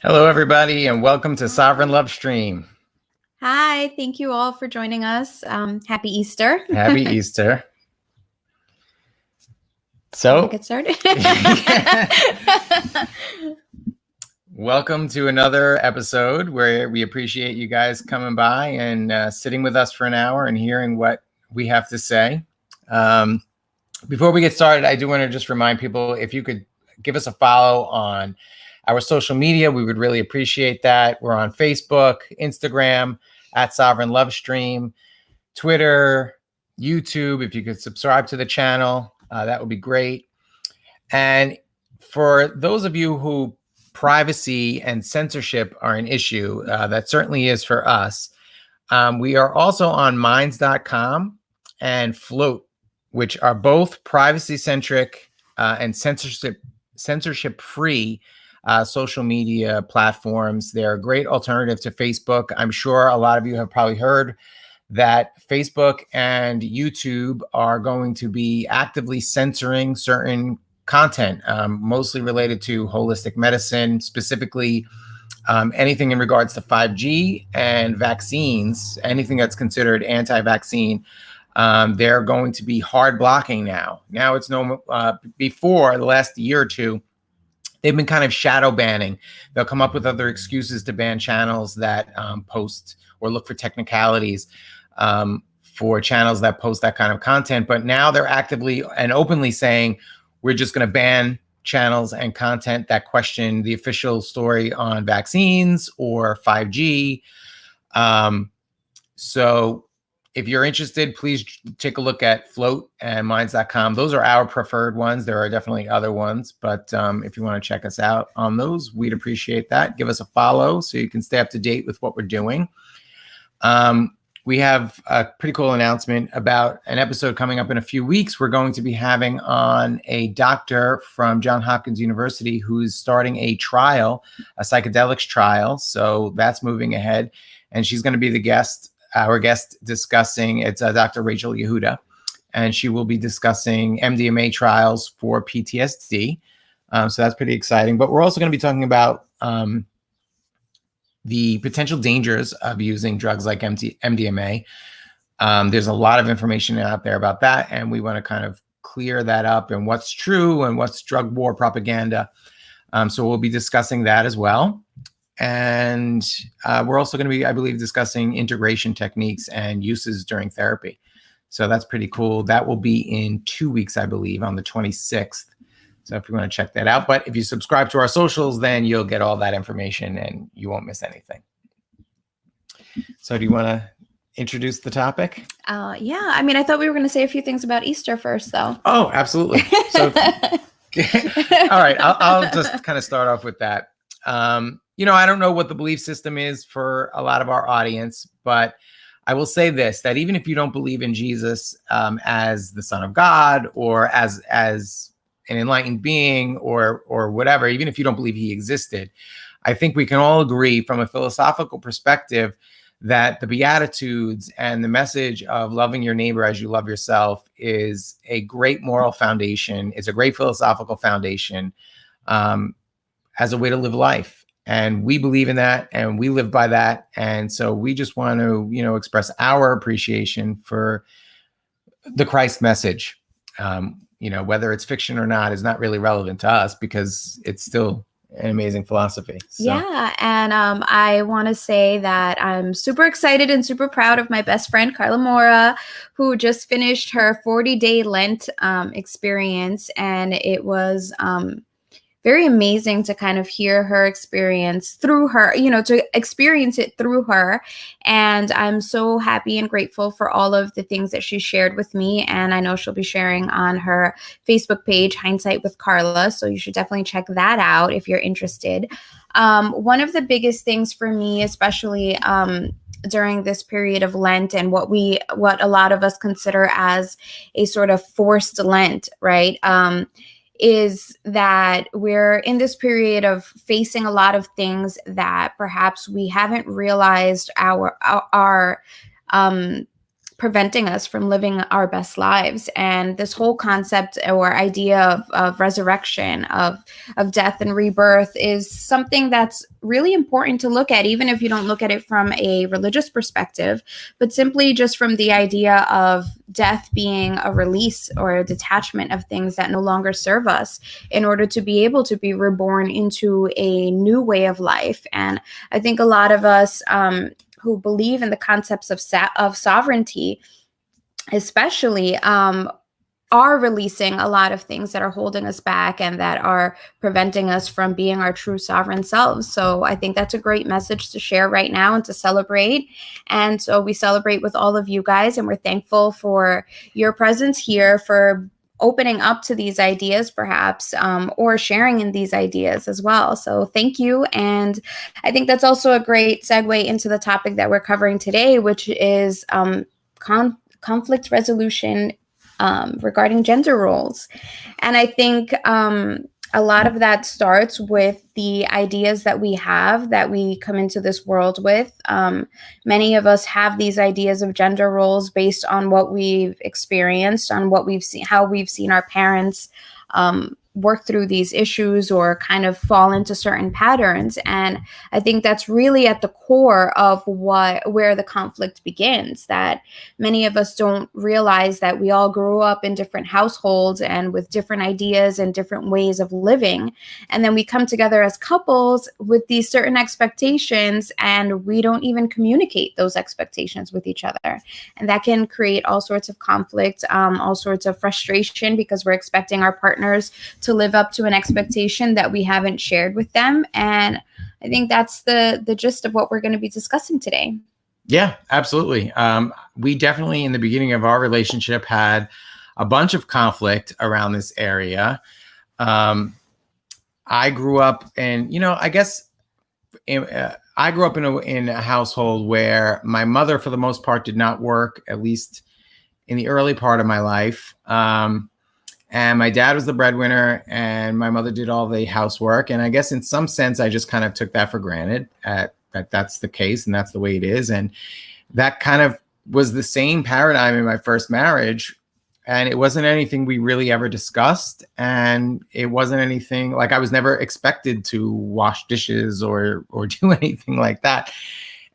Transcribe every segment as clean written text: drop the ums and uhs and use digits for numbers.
Hello, everybody, and welcome to Sovereign Lovestream. Hi, thank you all for joining us. Happy Easter. Happy Easter. So, get started. Welcome to another episode where we appreciate you guys coming by and sitting with us for an hour and hearing what we have to say. Before we get started, I do want to just remind people, if you could give us a follow on our social media, we would really appreciate that. We're on Facebook, Instagram, at Sovereign Lovestream, Twitter, YouTube. If you could subscribe to the channel, that would be great. And for those of you who privacy and censorship are an issue, that certainly is for us. We are also on minds.com and Float, which are both privacy-centric and censorship-free social media platforms. They're a great alternative to Facebook. I'm sure a lot of you have probably heard that Facebook and YouTube are going to be actively censoring certain content, mostly related to holistic medicine, specifically anything in regards to 5G and vaccines, anything that's considered anti-vaccine. They're going to be hard blocking now. Now it's before the last year or two, they've been kind of shadow banning. They'll come up with other excuses to ban channels that post or look for technicalities for channels that post that kind of content. But now they're actively and openly saying, we're just going to ban channels and content that question the official story on vaccines or 5G. So if you're interested, please take a look at Float and Minds.com. Those are our preferred ones. There are definitely other ones, but if you want to check us out on those, we'd appreciate that. Give us a follow so you can stay up to date with what we're doing. We have a pretty cool announcement about an episode coming up in a few weeks. We're going to be having on a doctor from Johns Hopkins University who's starting a trial, a psychedelics trial. So that's moving ahead. And she's going to be our guest discussing, it's Dr. Rachel Yehuda, and she will be discussing MDMA trials for PTSD. So that's pretty exciting. But we're also going to be talking about the potential dangers of using drugs like MDMA. There's a lot of information out there about that, and we want to kind of clear that up and what's true and what's drug war propaganda. So we'll be discussing that as well. And we're also going to be, I believe, discussing integration techniques and uses during therapy. So that's pretty cool. That will be in 2 weeks, I believe, on the 26th. So if you want to check that out. But if you subscribe to our socials, then you'll get all that information and you won't miss anything. So do you want to introduce the topic? Yeah. I mean, I thought we were going to say a few things about Easter first, though. Oh, absolutely. So, all right. I'll just kind of start off with that. I don't know what the belief system is for a lot of our audience, but I will say this, that even if you don't believe in Jesus as the Son of God or as an enlightened being or whatever, even if you don't believe he existed, I think we can all agree from a philosophical perspective that the Beatitudes and the message of loving your neighbor as you love yourself is a great moral foundation. It's a great philosophical foundation as a way to live life. And we believe in that and we live by that. And so we just want to, express our appreciation for the Christ message. Whether it's fiction or not is not really relevant to us because it's still an amazing philosophy. So. Yeah. And I want to say that I'm super excited and super proud of my best friend, Carla Mora, who just finished her 40-day Lent experience. And it was very amazing to kind of hear her experience through her, to experience it through her. And I'm so happy and grateful for all of the things that she shared with me. And I know she'll be sharing on her Facebook page, Hindsight with Carla. So you should definitely check that out if you're interested. One of the biggest things for me, especially during this period of Lent and what a lot of us consider as a sort of forced Lent, right? Is that we're in this period of facing a lot of things that perhaps we haven't realized our preventing us from living our best lives. And this whole concept or idea of resurrection, of death and rebirth is something that's really important to look at, even if you don't look at it from a religious perspective, but simply just from the idea of death being a release or a detachment of things that no longer serve us in order to be able to be reborn into a new way of life. And I think a lot of us who believe in the concepts of sovereignty, especially, are releasing a lot of things that are holding us back and that are preventing us from being our true sovereign selves. So I think that's a great message to share right now and to celebrate. And so we celebrate with all of you guys, and we're thankful for your presence here, for opening up to these ideas perhaps, or sharing in these ideas as well. So thank you. And I think that's also a great segue into the topic that we're covering today, which is conflict resolution regarding gender roles. And I think a lot of that starts with the ideas that we have, that we come into this world with. Many of us have these ideas of gender roles based on what we've experienced, on what we've seen, how we've seen our parents work through these issues or kind of fall into certain patterns. And I think that's really at the core of where the conflict begins, that many of us don't realize that we all grew up in different households and with different ideas and different ways of living. And then we come together as couples with these certain expectations, and we don't even communicate those expectations with each other. And that can create all sorts of conflict, all sorts of frustration, because we're expecting our partners to live up to an expectation that we haven't shared with them. And I think that's the gist of what we're going to be discussing today. Yeah, absolutely. We definitely, in the beginning of our relationship, had a bunch of conflict around this area. I grew up in, I guess I grew up in a household where my mother, for the most part, did not work, at least in the early part of my life. And my dad was the breadwinner, and my mother did all the housework. And I guess in some sense, I just kind of took that for granted, that that's the case and that's the way it is. And that kind of was the same paradigm in my first marriage. And it wasn't anything we really ever discussed. And it wasn't anything like, I was never expected to wash dishes or do anything like that.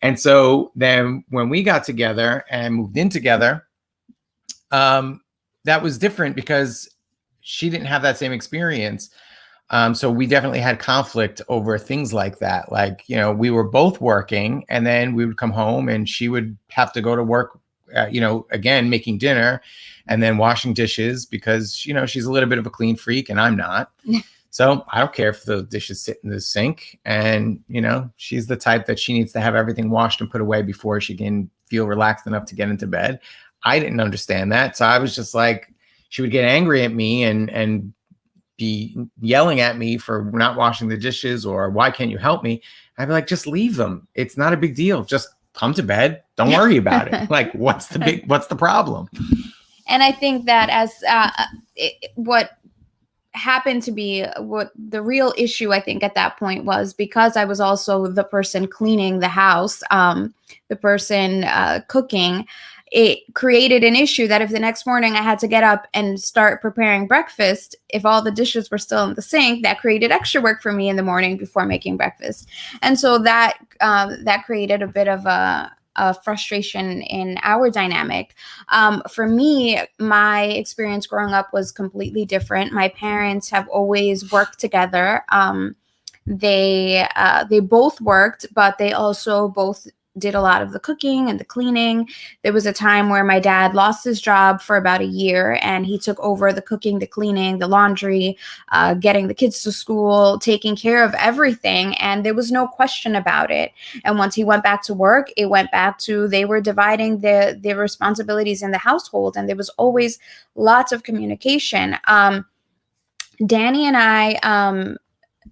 And so then when we got together and moved in together, that was different because she didn't have that same experience. So we definitely had conflict over things like that. Like, we were both working, and then we would come home and she would have to go to work, again, making dinner and then washing dishes because, she's a little bit of a clean freak and I'm not. So I don't care if the dishes sit in the sink, and, she's the type that she needs to have everything washed and put away before she can feel relaxed enough to get into bed. I didn't understand that. So I was just like, she would get angry at me and be yelling at me for not washing the dishes, or why can't you help me? I'd be like, just leave them. It's not a big deal. Just come to bed. Don't worry about it. Like, what's the problem? And I think that what happened to be what the real issue, I think, at that point was, because I was also the person cleaning the house, the person cooking, it created an issue that if the next morning I had to get up and start preparing breakfast, if all the dishes were still in the sink, that created extra work for me in the morning before making breakfast. And so that created a bit of a frustration in our dynamic. For me, my experience growing up was completely different. My parents have always worked together. They both worked, but they also both did a lot of the cooking and the cleaning. There was a time where my dad lost his job for about a year, and he took over the cooking, the cleaning, the laundry, getting the kids to school, taking care of everything. And there was no question about it. And once he went back to work, it went back to, they were dividing the responsibilities in the household. And there was always lots of communication. Danny and I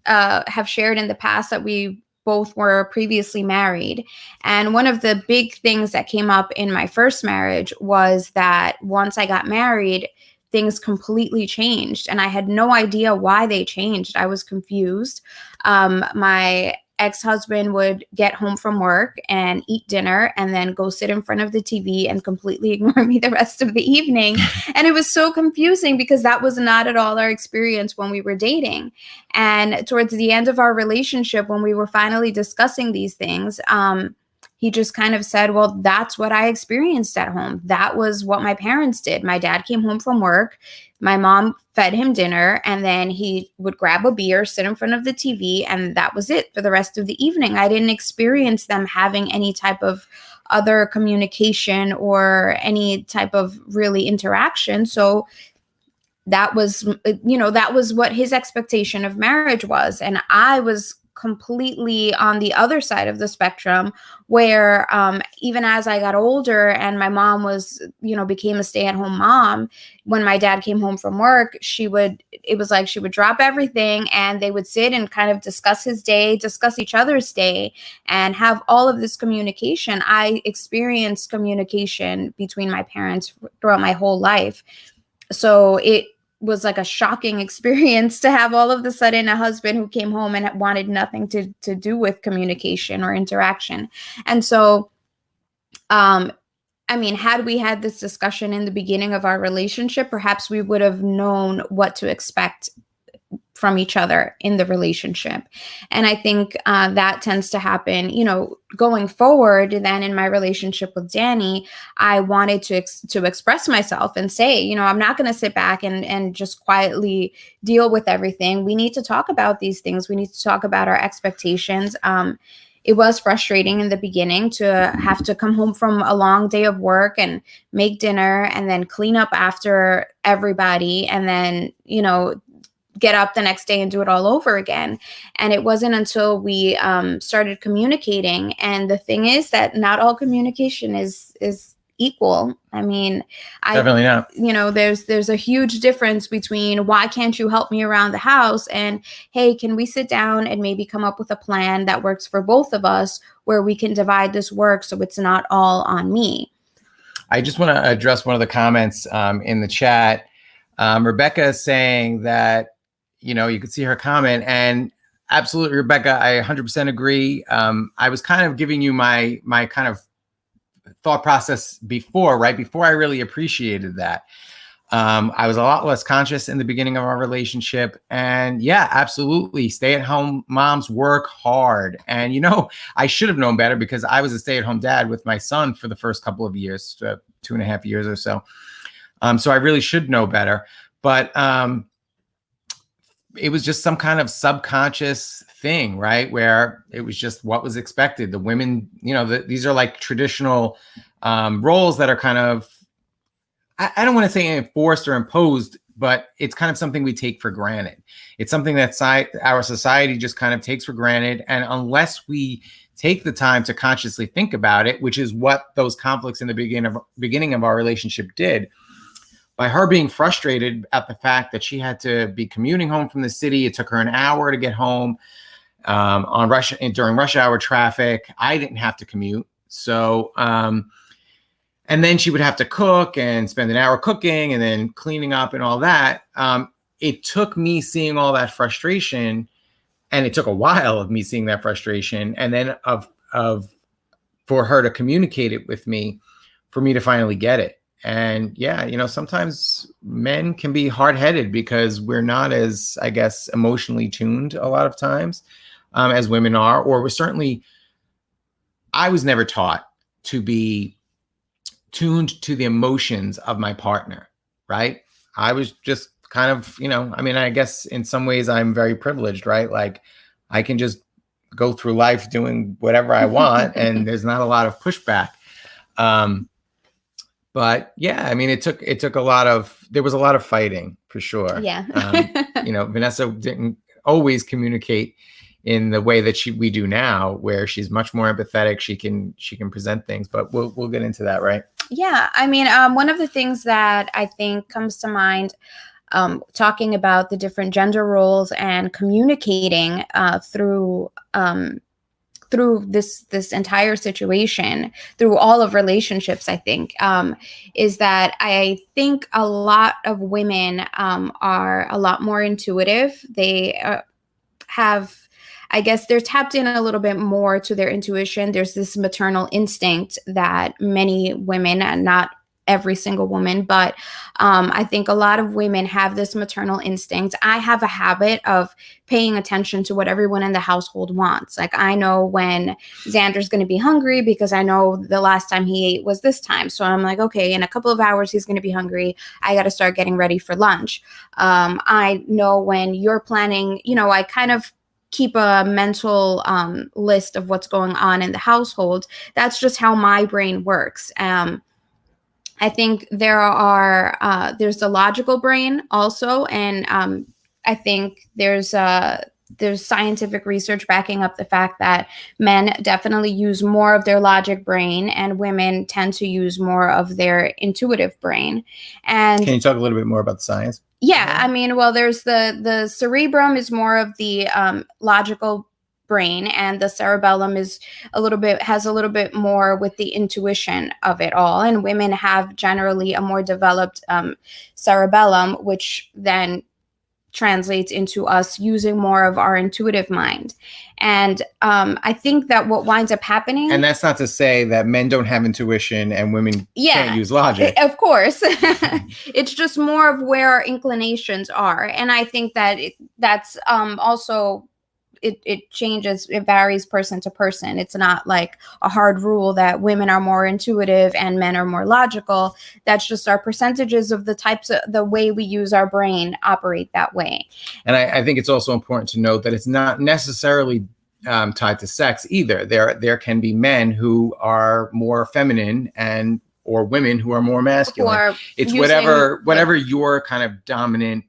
have shared in the past that we both were previously married. And one of the big things that came up in my first marriage was that once I got married, things completely changed. And I had no idea why they changed. I was confused. My ex-husband would get home from work and eat dinner and then go sit in front of the TV and completely ignore me the rest of the evening. And it was so confusing because that was not at all our experience when we were dating. And towards the end of our relationship, when we were finally discussing these things, he just kind of said, well, that's what I experienced at home. That was what my parents did. My dad came home from work. My mom fed him dinner, and then he would grab a beer, sit in front of the TV, and that was it for the rest of the evening. I didn't experience them having any type of other communication or any type of really interaction. So that was, that was what his expectation of marriage was. And I was completely on the other side of the spectrum, where even as I got older and my mom was, became a stay-at-home mom, when my dad came home from work, it was like she would drop everything and they would sit and kind of discuss his day, discuss each other's day, and have all of this communication. I experienced communication between my parents throughout my whole life. So it was like a shocking experience to have all of a sudden a husband who came home and wanted nothing to do with communication or interaction. And so, had we had this discussion in the beginning of our relationship, perhaps we would have known what to expect from each other in the relationship. And I think that tends to happen, going forward. Then in my relationship with Danny, I wanted to express myself and say, I'm not going to sit back and just quietly deal with everything. We need to talk about these things. We need to talk about our expectations. It was frustrating in the beginning to have to come home from a long day of work and make dinner and then clean up after everybody, and then, get up the next day and do it all over again. And it wasn't until we started communicating. And the thing is that not all communication is equal. Definitely not. There's a huge difference between why can't you help me around the house and, hey, can we sit down and maybe come up with a plan that works for both of us where we can divide this work so it's not all on me. I just want to address one of the comments in the chat. Rebecca is saying that, you can see her comment, and absolutely, Rebecca, I 100% agree. I was kind of giving you my kind of thought process before I really appreciated that. I was a lot less conscious in the beginning of our relationship, and yeah, absolutely. Stay-at-home moms work hard. And, I should have known better because I was a stay-at-home dad with my son for the first couple of years, 2.5 years or so. So I really should know better, but, it was just some kind of subconscious thing, right? Where it was just what was expected. The women, these are like traditional roles that are kind of, I don't want to say enforced or imposed, but it's kind of something we take for granted. It's something that our society just kind of takes for granted. And unless we take the time to consciously think about it, which is what those conflicts in the beginning of our relationship did, by her being frustrated at the fact that she had to be commuting home from the city. It took her an hour to get home during rush hour traffic. I didn't have to commute. So, and then she would have to cook and spend an hour cooking and then cleaning up and all that. It took me seeing all that frustration, and it took a while of me seeing that frustration, and then for her to communicate it with me, for me to finally get it. And yeah, sometimes men can be hard-headed because we're not as, I guess, emotionally tuned a lot of times as women are, or I was never taught to be tuned to the emotions of my partner, right? I was just kind of, I guess in some ways I'm very privileged, right? Like I can just go through life doing whatever I want and there's not a lot of pushback. But yeah, there was a lot of fighting for sure. Yeah. Vanessa didn't always communicate in the way that we do now, where she's much more empathetic. She can present things, but we'll get into that, right? Yeah. One of the things that I think comes to mind, talking about the different gender roles and communicating through this entire situation, through all of relationships, I think, is that I think a lot of women are a lot more intuitive. They have, I guess they're tapped in a little bit more to their intuition. There's this maternal instinct that many women, and not every single woman, but I think a lot of women have this maternal instinct. I have a habit of paying attention to what everyone in the household wants. Like, I know when Xander's going to be hungry because I know the last time he ate was this time. So I'm like, okay, in a couple of hours, he's going to be hungry. I got to start getting ready for lunch. I know when you're planning, I kind of keep a mental list of what's going on in the household. That's just how my brain works. I think there's the logical brain also, and I think there's scientific research backing up the fact that men definitely use more of their logic brain, and women tend to use more of their intuitive brain. And can you talk a little bit more about the science? Yeah, I mean, well, there's the cerebrum is more of the logical brain, and the cerebellum has a little bit more with the intuition of it all. And women have generally a more developed cerebellum, which then translates into us using more of our intuitive mind. And I think that what winds up happening, and that's not to say that men don't have intuition and women can't use logic. Of course. It's just more of where our inclinations are. And I think that that's also it changes, it varies person to person. It's not like a hard rule that women are more intuitive and men are more logical. That's just our percentages of the way we use our brain operate that way. And I think it's also important to note that it's not necessarily tied to sex either. There can be men who are more feminine or women who are more masculine. It's whatever your kind of dominant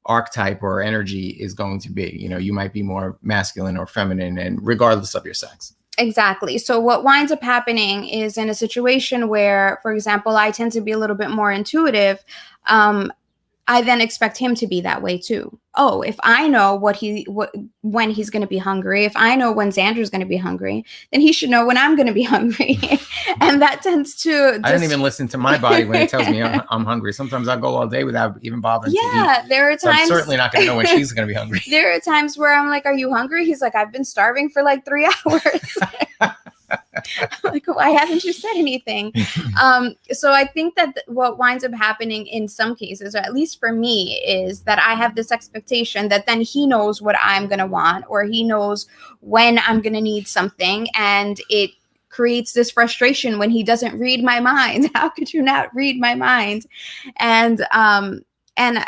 archetype or energy is going to be. You might be more masculine or feminine, and regardless of your sex. Exactly. So what winds up happening is, in a situation where, for example, I tend to be a little bit more intuitive, I then expect him to be that way too. Oh, if I know when he's going to be hungry, if I know when Xander's going to be hungry, then he should know when I'm going to be hungry. And that tends to I don't even listen to my body when it tells me I'm hungry. Sometimes I'll go all day without even bothering to eat. Yeah, there are times. So I'm certainly not going to know when she's going to be hungry. There are times where I'm like, "Are you hungry?" He's like, "I've been starving for like 3 hours." Like, why haven't you said anything? So I think that what winds up happening in some cases, or at least for me, is that I have this expectation that then he knows what I'm going to want, or he knows when I'm going to need something. And it creates this frustration when he doesn't read my mind. How could you not read my mind? And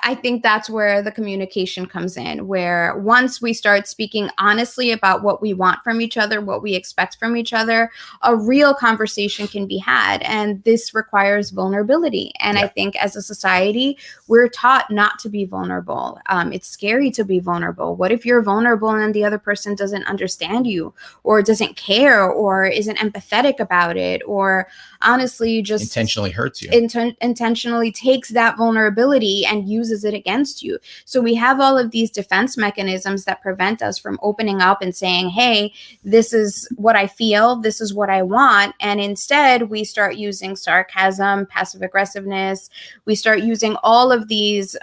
I think that's where the communication comes in, where once we start speaking honestly about what we want from each other, what we expect from each other, a real conversation can be had. And this requires vulnerability. And I think as a society, we're taught not to be vulnerable. It's scary to be vulnerable. What if you're vulnerable and the other person doesn't understand you, or doesn't care, or isn't empathetic about it, or honestly just intentionally hurts you, intentionally takes that vulnerability and uses it against you? So we have all of these defense mechanisms that prevent us from opening up and saying, hey, this is what I feel, this is what I want. And instead we start using sarcasm, passive aggressiveness. We start using all of these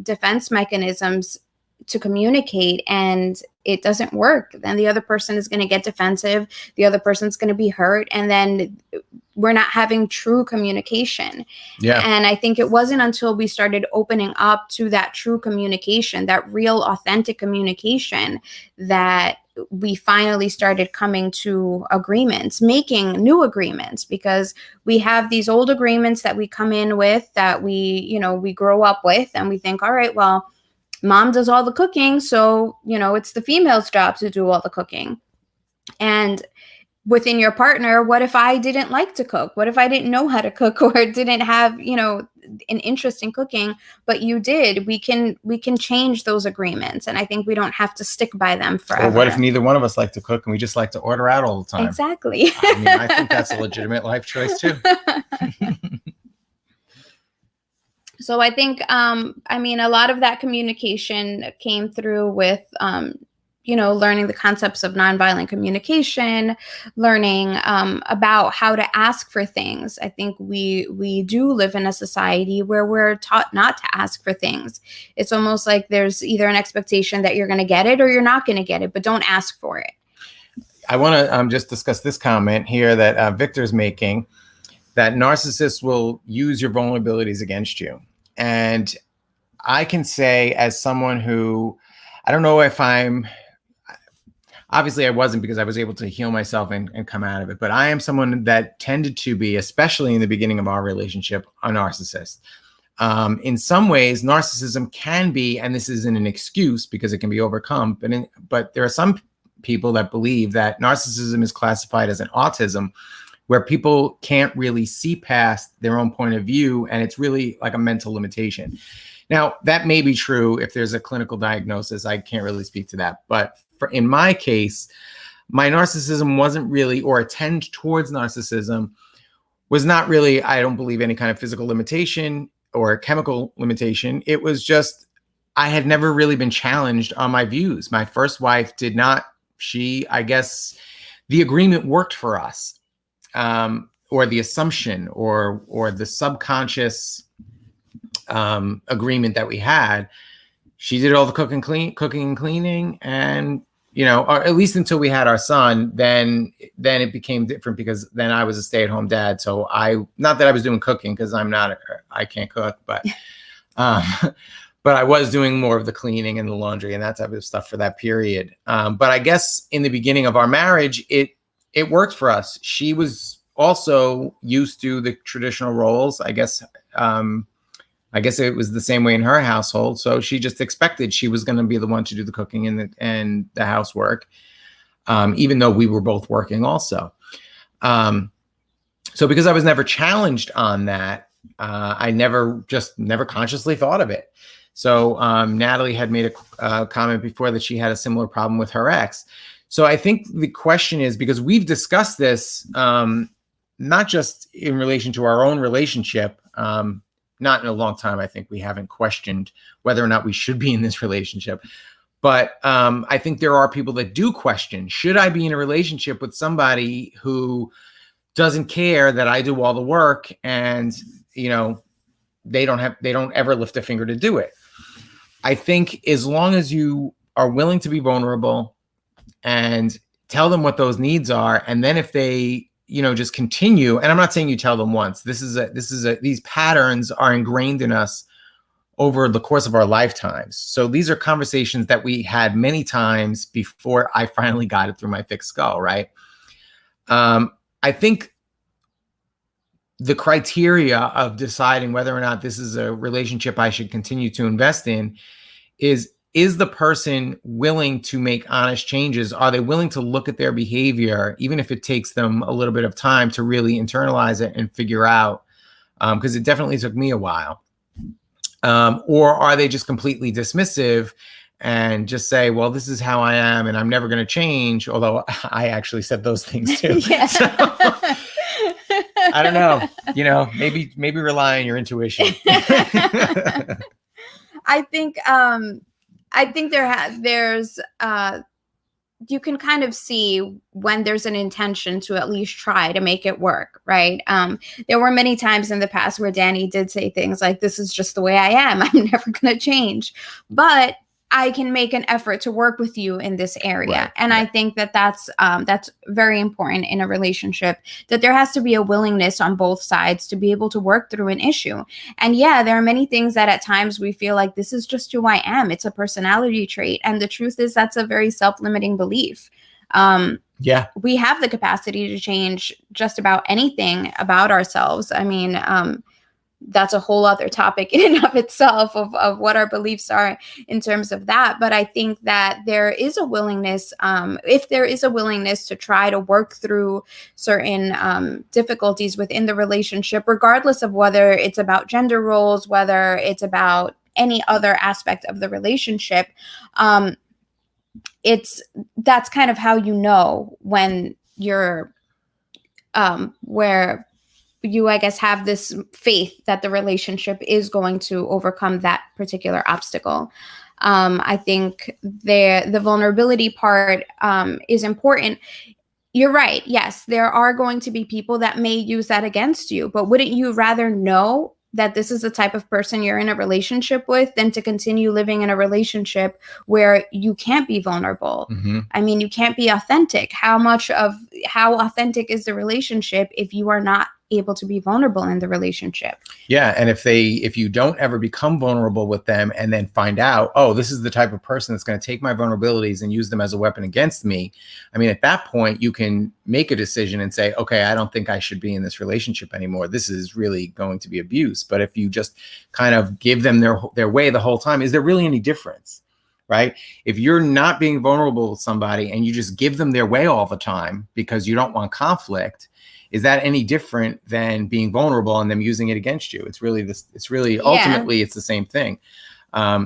defense mechanisms to communicate, and it doesn't work. Then the other person is going to get defensive. The other person's going to be hurt. And then we're not having true communication. Yeah. And I think it wasn't until we started opening up to that true communication, that real authentic communication, that we finally started coming to agreements, making new agreements, because we have these old agreements that we come in with, that we grow up with, and we think, all right, well, mom does all the cooking, so, it's the female's job to do all the cooking. And within your partner, what if I didn't like to cook? What if I didn't know how to cook, or didn't have, an interest in cooking, but you did? We can change those agreements. And I think we don't have to stick by them forever. Or what if neither one of us like to cook and we just like to order out all the time? Exactly. I think that's a legitimate life choice too. So I think, a lot of that communication came through with, learning the concepts of nonviolent communication, learning about how to ask for things. I think we do live in a society where we're taught not to ask for things. It's almost like there's either an expectation that you're going to get it or you're not going to get it, but don't ask for it. I want to just discuss this comment here that Victor's making, that narcissists will use your vulnerabilities against you. And I can say, as someone who, I don't know if obviously I wasn't, because I was able to heal myself and come out of it, but I am someone that tended to be, especially in the beginning of our relationship, a narcissist. In some ways, narcissism can be, and this isn't an excuse because it can be overcome, but there are some people that believe that narcissism is classified as an autism, where people can't really see past their own point of view, and it's really like a mental limitation. Now, that may be true if there's a clinical diagnosis. I can't really speak to that. But in my case, my narcissism wasn't really, or a tend towards narcissism was not really, I don't believe, any kind of physical limitation or chemical limitation. It was just, I had never really been challenged on my views. My first wife did not. I guess the agreement worked for us. Or the assumption or the subconscious agreement that we had. She did all the cooking and cleaning, and or at least until we had our son. Then it became different, because then I was a stay-at-home dad. So not that I was doing cooking, because I can't cook, but but I was doing more of the cleaning and the laundry and that type of stuff for that period. But I guess in the beginning of our marriage, it worked for us. She was also used to the traditional roles. I guess it was the same way in her household. So she just expected she was going to be the one to do the cooking and the housework, even though we were both working also. So because I was never challenged on that, I never consciously thought of it. So Natalie had made a comment before that she had a similar problem with her ex. So I think the question is, because we've discussed this, not just in relation to our own relationship, not in a long time. I think we haven't questioned whether or not we should be in this relationship. But I think there are people that do question, should I be in a relationship with somebody who doesn't care that I do all the work, and, they don't ever lift a finger to do it. I think as long as you are willing to be vulnerable and tell them what those needs are, and then if they, just continue, and I'm not saying you tell them once, these patterns are ingrained in us over the course of our lifetimes. So these are conversations that we had many times before I finally got it through my thick skull, right? I think the criteria of deciding whether or not this is a relationship I should continue to invest in is the person willing to make honest changes? Are they willing to look at their behavior, even if it takes them a little bit of time to really internalize it and figure out? Because it definitely took me a while. Or are they just completely dismissive and just say, well, this is how I am and I'm never going to change? Although I actually said those things too. Yeah. So, I don't know, maybe rely on your intuition. I think there's you can kind of see when there's an intention to at least try to make it work, right? There were many times in the past where Danny did say things like, this is just the way I am. I'm never going to change. But I can make an effort to work with you in this area. Right. And I think that's very important in a relationship, that there has to be a willingness on both sides to be able to work through an issue. And yeah, there are many things that at times we feel like this is just who I am. It's a personality trait. And the truth is that's a very self-limiting belief. We have the capacity to change just about anything about ourselves. I mean, that's a whole other topic in and of itself of what our beliefs are in terms of that. But I think that there is a willingness, if there is a willingness to try to work through certain difficulties within the relationship, regardless of whether it's about gender roles, whether it's about any other aspect of the relationship, that's kind of how you know when you're where you, I guess, have this faith that the relationship is going to overcome that particular obstacle. I think the vulnerability part is important. You're right. Yes, there are going to be people that may use that against you, but wouldn't you rather know that this is the type of person you're in a relationship with than to continue living in a relationship where you can't be vulnerable? Mm-hmm. I mean, you can't be authentic. How authentic is the relationship if you are not able to be vulnerable in the relationship? Yeah. And if you don't ever become vulnerable with them and then find out, oh, this is the type of person that's going to take my vulnerabilities and use them as a weapon against me. I mean, at that point, you can make a decision and say, okay, I don't think I should be in this relationship anymore. This is really going to be abuse. But if you just kind of give them their way the whole time, is there really any difference? Right? If you're not being vulnerable with somebody and you just give them their way all the time because you don't want conflict, is that any different than being vulnerable and them using it against you? It's really ultimately it's the same thing.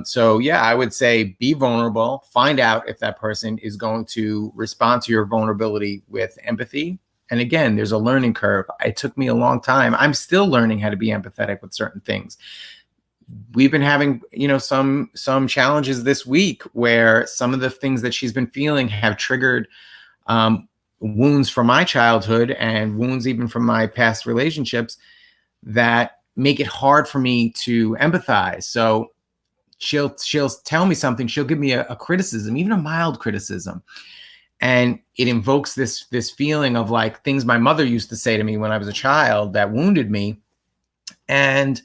So yeah, I would say be vulnerable, find out if that person is going to respond to your vulnerability with empathy. And again, there's a learning curve. It took me a long time. I'm still learning how to be empathetic with certain things. We've been having, some challenges this week where some of the things that she's been feeling have triggered wounds from my childhood and wounds even from my past relationships that make it hard for me to empathize. So she'll tell me something, she'll give me a criticism, even a mild criticism, and it invokes this feeling of like things my mother used to say to me when I was a child that wounded me, and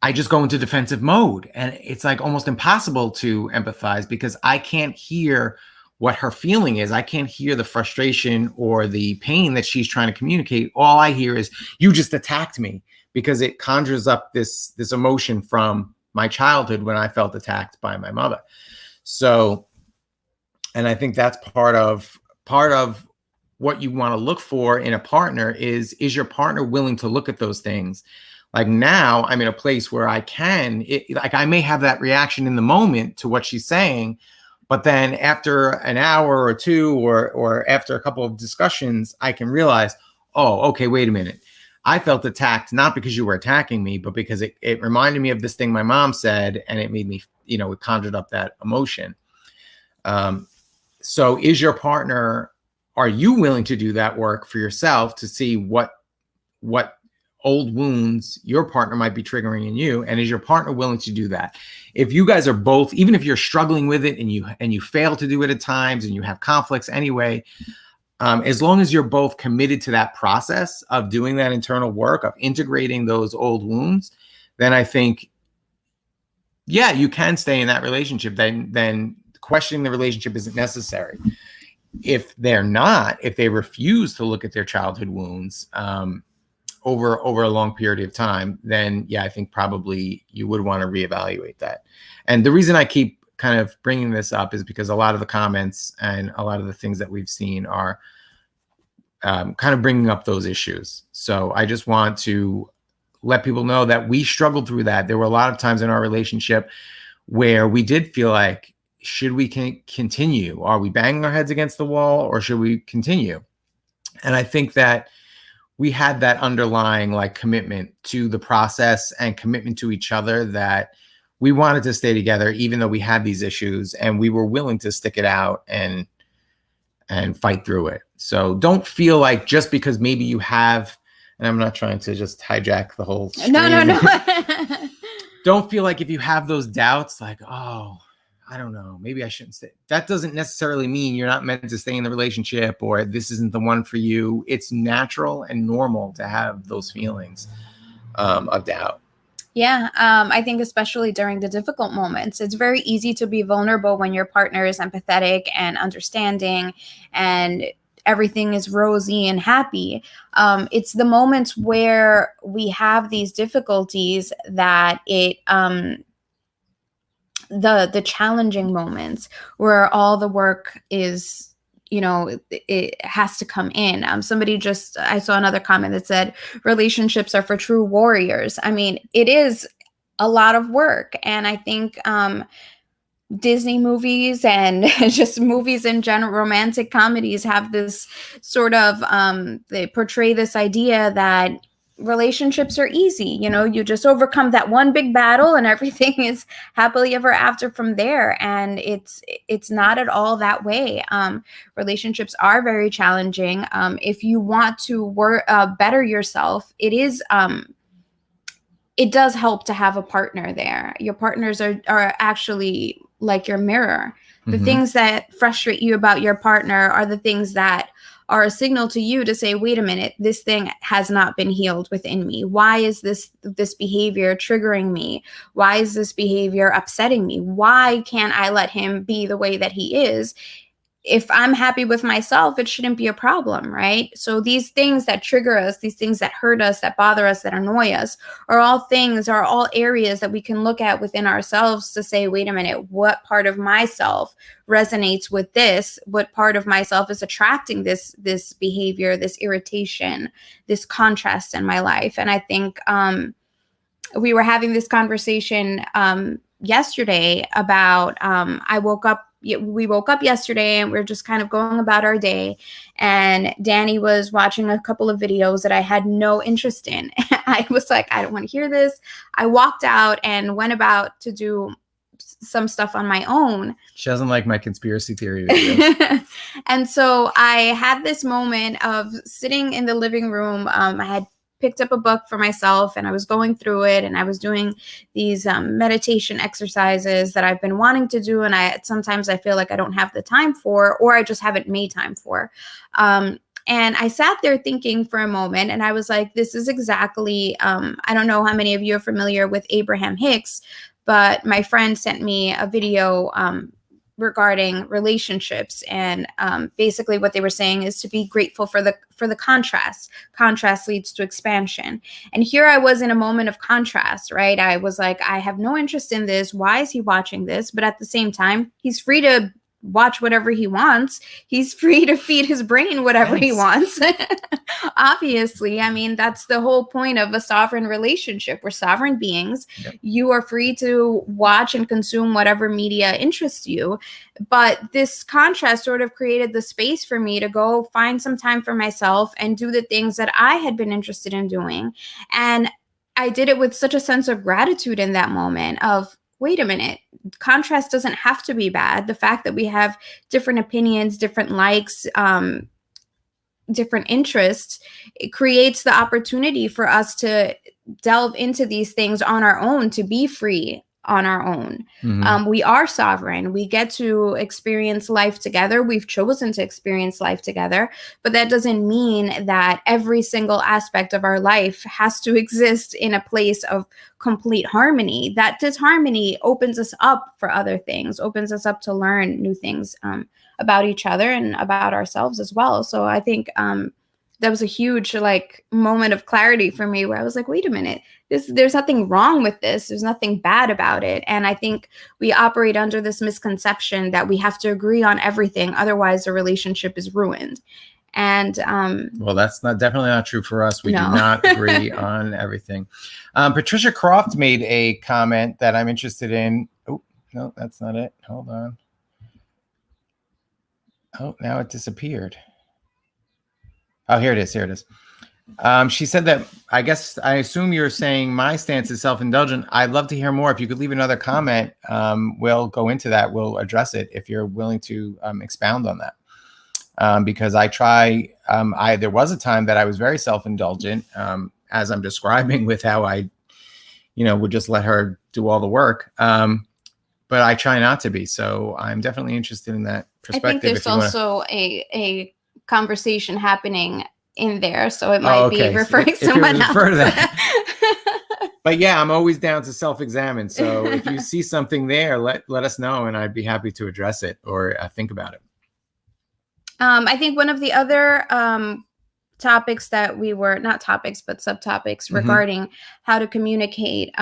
I just go into defensive mode, and it's like almost impossible to empathize because I can't hear what her feeling is. I can't hear the frustration or the pain that she's trying to communicate. All I hear is, you just attacked me, because it conjures up this emotion from my childhood when I felt attacked by my mother. So, and I think that's part of what you want to look for in a partner is your partner willing to look at those things? Like now I'm in a place where I I may have that reaction in the moment to what she's saying, but then after an hour or two, or after a couple of discussions, I can realize, oh, okay, wait a minute. I felt attacked, not because you were attacking me, but because it reminded me of this thing my mom said, and it made me, it conjured up that emotion. So is your partner, are you willing to do that work for yourself to see what old wounds your partner might be triggering in you, and is your partner willing to do that? If you guys are both, even if you're struggling with it and you fail to do it at times and you have conflicts anyway, as long as you're both committed to that process of doing that internal work of integrating those old wounds, then I think, yeah, you can stay in that relationship. Then questioning the relationship isn't necessary. If they're not, if they refuse to look at their childhood wounds, over a long period of time, then yeah, I think probably you would want to reevaluate that. And the reason I keep kind of bringing this up is because a lot of the comments and a lot of the things that we've seen are kind of bringing up those issues. So I just want to let people know that we struggled through that. There were a lot of times in our relationship where we did feel like, should we continue? Are we banging our heads against the wall, or should we continue? And I think that we had that underlying like commitment to the process and commitment to each other, that we wanted to stay together even though we had these issues, and we were willing to stick it out and fight through it. So don't feel like just because maybe you have, and I'm not trying to just hijack the whole stream. No. Don't feel like if you have those doubts, like, oh, I don't know, maybe I shouldn't stay. That doesn't necessarily mean you're not meant to stay in the relationship or this isn't the one for you. It's natural and normal to have those feelings of doubt. Yeah, I think especially during the difficult moments, it's very easy to be vulnerable when your partner is empathetic and understanding and everything is rosy and happy. It's the moments where we have these difficulties that the challenging moments where all the work is, it has to come in. I saw another comment that said relationships are for true warriors. I mean, it is a lot of work. And I think Disney movies and just movies in general, romantic comedies have this sort of, they portray this idea that relationships are easy. You just overcome that one big battle and everything is happily ever after from there. And it's not at all that way. Relationships are very challenging. If you want to better yourself, it does help to have a partner there. Your partners are actually like your mirror. The things that frustrate you about your partner are the things that are a signal to you to say, wait a minute, this thing has not been healed within me. Why is this behavior triggering me? Why is this behavior upsetting me? Why can't I let him be the way that he is? If I'm happy with myself, it shouldn't be a problem, right? So these things that trigger us, these things that hurt us, that bother us, that annoy us, are all areas that we can look at within ourselves to say, wait a minute, what part of myself resonates with this? What part of myself is attracting this behavior, this irritation, this contrast in my life? And I think we were having this conversation yesterday about we woke up yesterday and we are just kind of going about our day, and Danny was watching a couple of videos that I had no interest in. I was like, I don't want to hear this. I walked out and went about to do some stuff on my own. She doesn't like my conspiracy theory videos. And so I had this moment of sitting in the living room. I had picked up a book for myself and I was going through it, and I was doing these meditation exercises that I've been wanting to do, and sometimes I feel like I don't have the time for, or I just haven't made time for. And I sat there thinking for a moment, and I was like, this is exactly, I don't know how many of you are familiar with Abraham Hicks, but my friend sent me a video regarding relationships, and basically what they were saying is to be grateful for the contrast. Contrast leads to expansion. And here I was in a moment of contrast, right? I was like, I have no interest in this. Why is he watching this? But at the same time, he's free to watch whatever he wants. He's free to feed his brain whatever he wants. Obviously, I mean, that's the whole point of a sovereign relationship. We're sovereign beings. Yep. You are free to watch and consume whatever media interests you. But this contrast sort of created the space for me to go find some time for myself and do the things that I had been interested in doing. And I did it with such a sense of gratitude in that moment of, wait a minute, contrast doesn't have to be bad. The fact that we have different opinions, different likes, different interests, it creates the opportunity for us to delve into these things on our own, to be free on our own. We are sovereign. We get to experience life together. We've chosen to experience life together, but that doesn't mean that every single aspect of our life has to exist in a place of complete harmony. That disharmony opens us up for other things, opens us up to learn new things about each other and about ourselves as well. So I think that was a huge moment of clarity for me, where I was like, wait a minute, there's nothing wrong with this. There's nothing bad about it. And I think we operate under this misconception that we have to agree on everything. Otherwise the relationship is ruined. And well, that's definitely not true for us. We do not agree on everything. Patricia Croft made a comment that I'm interested in. Oh, no, that's not it. Hold on. Oh, now it disappeared. Oh, here it is. Here it is. She said that, I assume you're saying my stance is self-indulgent. I'd love to hear more. If you could leave another comment, we'll go into that. We'll address it if you're willing to expound on that. Because there was a time that I was very self-indulgent, as I'm describing, with how I, would just let her do all the work. But I try not to be. So I'm definitely interested in that perspective. I think there's also a conversation happening in there, so it might be referring to someone else. To that. But yeah, I'm always down to self-examine. So if you see something there, let us know, and I'd be happy to address it or think about it. I think one of the other topics that we were not topics but subtopics regarding how to communicate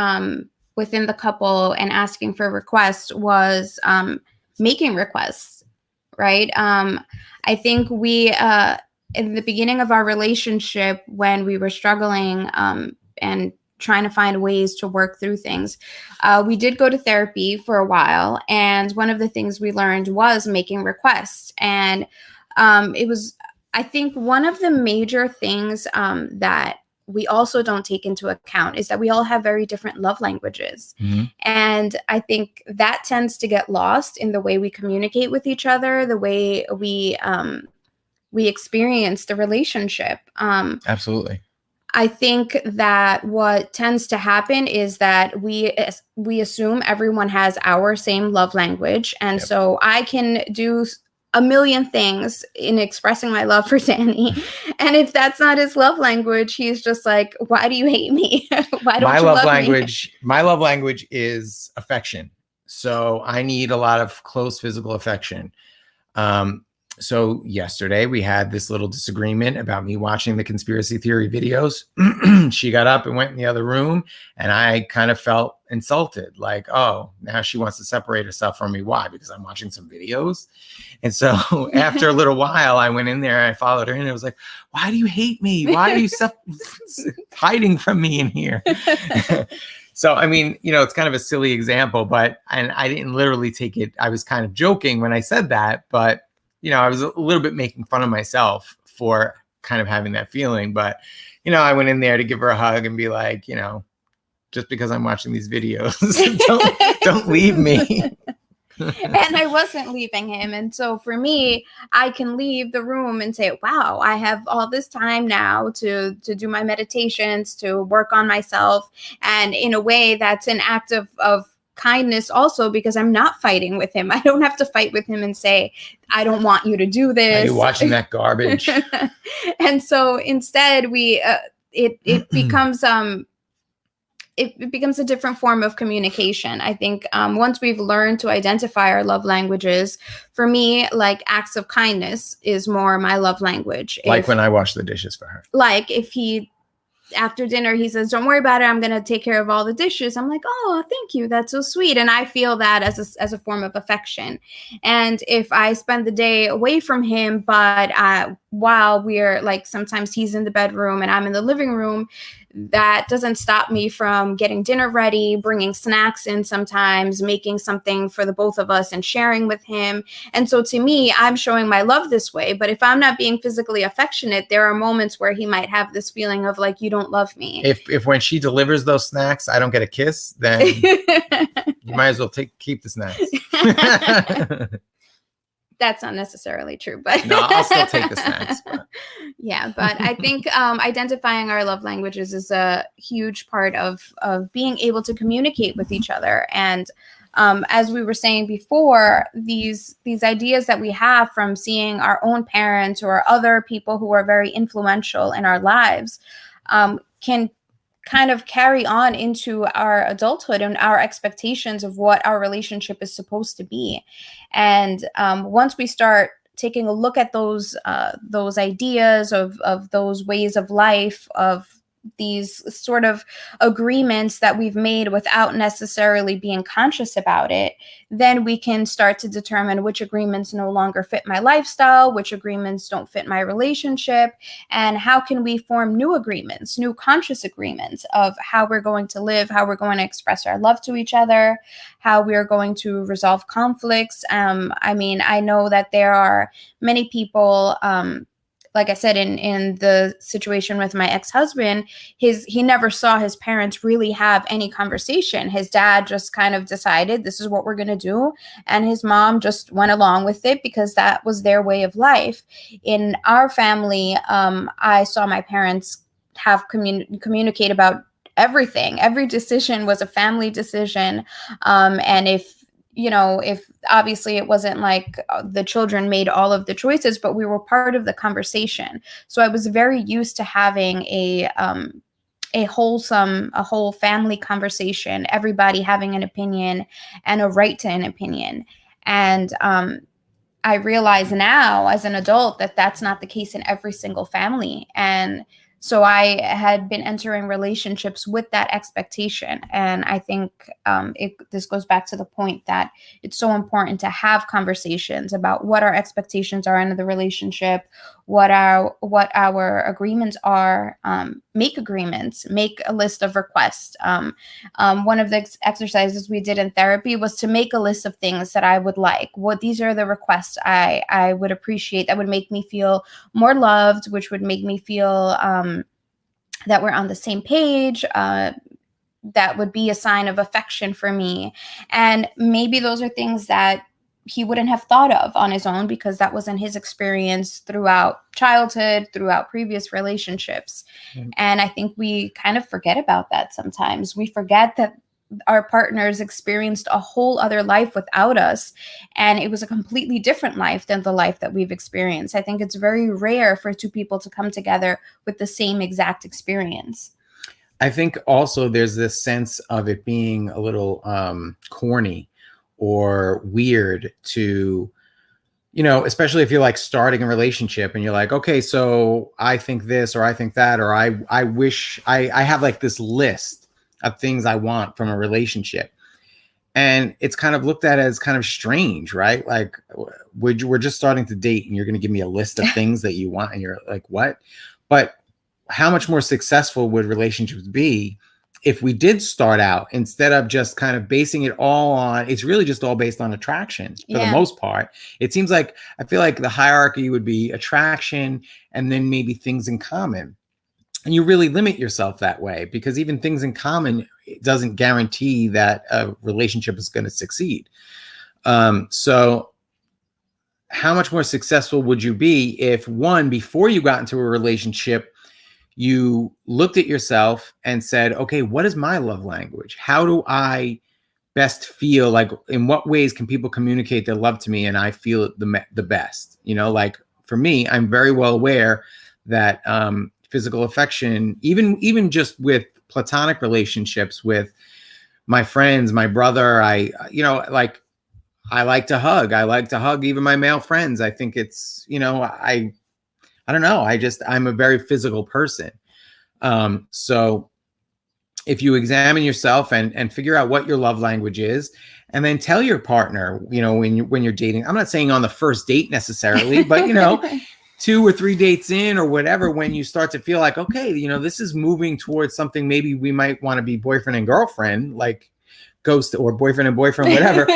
within the couple and asking for requests was making requests, right? I think we in the beginning of our relationship, when we were struggling and trying to find ways to work through things, we did go to therapy for a while. And one of the things we learned was making requests. And it was, I think, one of the major things that we also don't take into account is that we all have very different love languages. Mhm. And I think that tends to get lost in the way we communicate with each other, the way we experience the relationship. Absolutely. I think that what tends to happen is that we assume everyone has our same love language, and Yep. so I can do a million things in expressing my love for Danny, and if that's not his love language, he's just like, "Why do you hate me? Why don't you love me?" My love language is affection. So I need a lot of close physical affection. So yesterday we had this little disagreement about me watching the conspiracy theory videos. She got up and went in the other room, and I kind of felt insulted, like, oh, now she wants to separate herself from me. Why? Because I'm watching some videos. And so after a little while, I went in there and I followed her, and I was like, why do you hate me? Why are you hiding from me in here? So, I mean, it's kind of a silly example, and I didn't literally take it. I was kind of joking when I said that, but I was a little bit making fun of myself for kind of having that feeling. But, I went in there to give her a hug and be like, just because I'm watching these videos, don't leave me. And I wasn't leaving him. And so for me, I can leave the room and say, wow, I have all this time now to do my meditations, to work on myself. And in a way, that's an act of kindness also, because I'm not fighting with him. I don't have to fight with him and say, I don't want you to do this. Are you watching that garbage? And so instead it becomes it becomes a different form of communication. I think once we've learned to identify our love languages, for me, like acts of kindness is more my love language. Like when I wash the dishes for her. Like if he, after dinner, he says, don't worry about it, I'm going to take care of all the dishes. I'm like, oh, thank you. That's so sweet. And I feel that as a form of affection. And if I spend the day away from him, but while we're like, sometimes he's in the bedroom and I'm in the living room, that doesn't stop me from getting dinner ready, bringing snacks in sometimes, making something for the both of us and sharing with him. And so to me, I'm showing my love this way. But if I'm not being physically affectionate, there are moments where he might have this feeling of like, you don't love me. If when she delivers those snacks, I don't get a kiss, then you might as well keep the snacks. That's not necessarily true, but no, I'll still take the snacks. But. Yeah, but I think identifying our love languages is a huge part of being able to communicate with each other. And as we were saying before, these ideas that we have from seeing our own parents or other people who are very influential in our lives can kind of carry on into our adulthood and our expectations of what our relationship is supposed to be. And once we start taking a look at those ideas of those ways of life, of these sort of agreements that we've made without necessarily being conscious about it, then we can start to determine which agreements no longer fit my lifestyle, which agreements don't fit my relationship, and how can we form new agreements, new conscious agreements of how we're going to live, how we're going to express our love to each other, how we're going to resolve conflicts. I mean, I know that there are many people, like I said, in the situation with my ex-husband, he never saw his parents really have any conversation. His dad just kind of decided this is what we're going to do. And his mom just went along with it because that was their way of life. In our family, I saw my parents have communicate about everything. Every decision was a family decision. And if obviously it wasn't like the children made all of the choices, but we were part of the conversation. So I was very used to having a whole family conversation, everybody having an opinion and a right to an opinion. And I realize now as an adult that that's not the case in every single family. And so I had been entering relationships with that expectation. And I think this goes back to the point that it's so important to have conversations about what our expectations are in the relationship, what our agreements are, make agreements, make a list of requests. One of the exercises we did in therapy was to make a list of things that I would like. These are the requests I would appreciate that would make me feel more loved, which would make me feel that we're on the same page, that would be a sign of affection for me. And maybe those are things that he wouldn't have thought of on his own because that wasn't his experience throughout childhood, throughout previous relationships. And I think we kind of forget about that sometimes. We forget that our partners experienced a whole other life without us, and it was a completely different life than the life that we've experienced. I think it's very rare for two people to come together with the same exact experience. I think also there's this sense of it being a little corny or weird to, especially if you're like starting a relationship and you're like, okay, so I think this, or I think that, or I wish I have like this list of things I want from a relationship. And it's kind of looked at as kind of strange, right? Like we're just starting to date and you're going to give me a list of things that you want. And you're like, what? But how much more successful would relationships be if we did start out, instead of just kind of basing it all on, it's really just all based on attraction for the most part. It seems like, I feel like the hierarchy would be attraction and then maybe things in common. And you really limit yourself that way, because even things in common, it doesn't guarantee that a relationship is going to succeed. So how much more successful would you be if, one, before you got into a relationship, you looked at yourself and said, okay, what is my love language? How do I best feel? Like, in what ways can people communicate their love to me and I feel the best? Like for me, I'm very well aware that physical affection, even just with platonic relationships with my friends, my brother, I like to hug. I like to hug even my male friends. I think it's, I don't know. I'm a very physical person. So if you examine yourself and figure out what your love language is, and then tell your partner, when you're dating, I'm not saying on the first date necessarily, but 2 or 3 dates in or whatever, when you start to feel like, okay, this is moving towards something, maybe we might want to be boyfriend and girlfriend, like ghost, or boyfriend and boyfriend, whatever.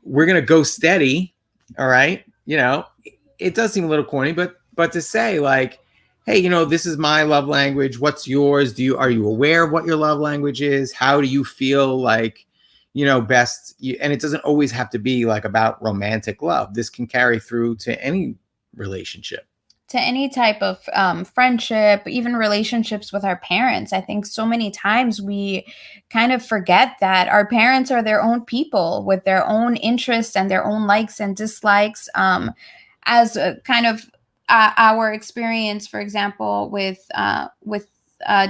We're going to go steady. All right. It does seem a little corny, but to say like, hey, this is my love language. What's yours? Are you aware of what your love language is? How do you feel like, best? And it doesn't always have to be like about romantic love. This can carry through to any relationship. To any type of friendship, even relationships with our parents. I think so many times we kind of forget that our parents are their own people with their own interests and their own likes and dislikes. As a kind of our experience, for example, with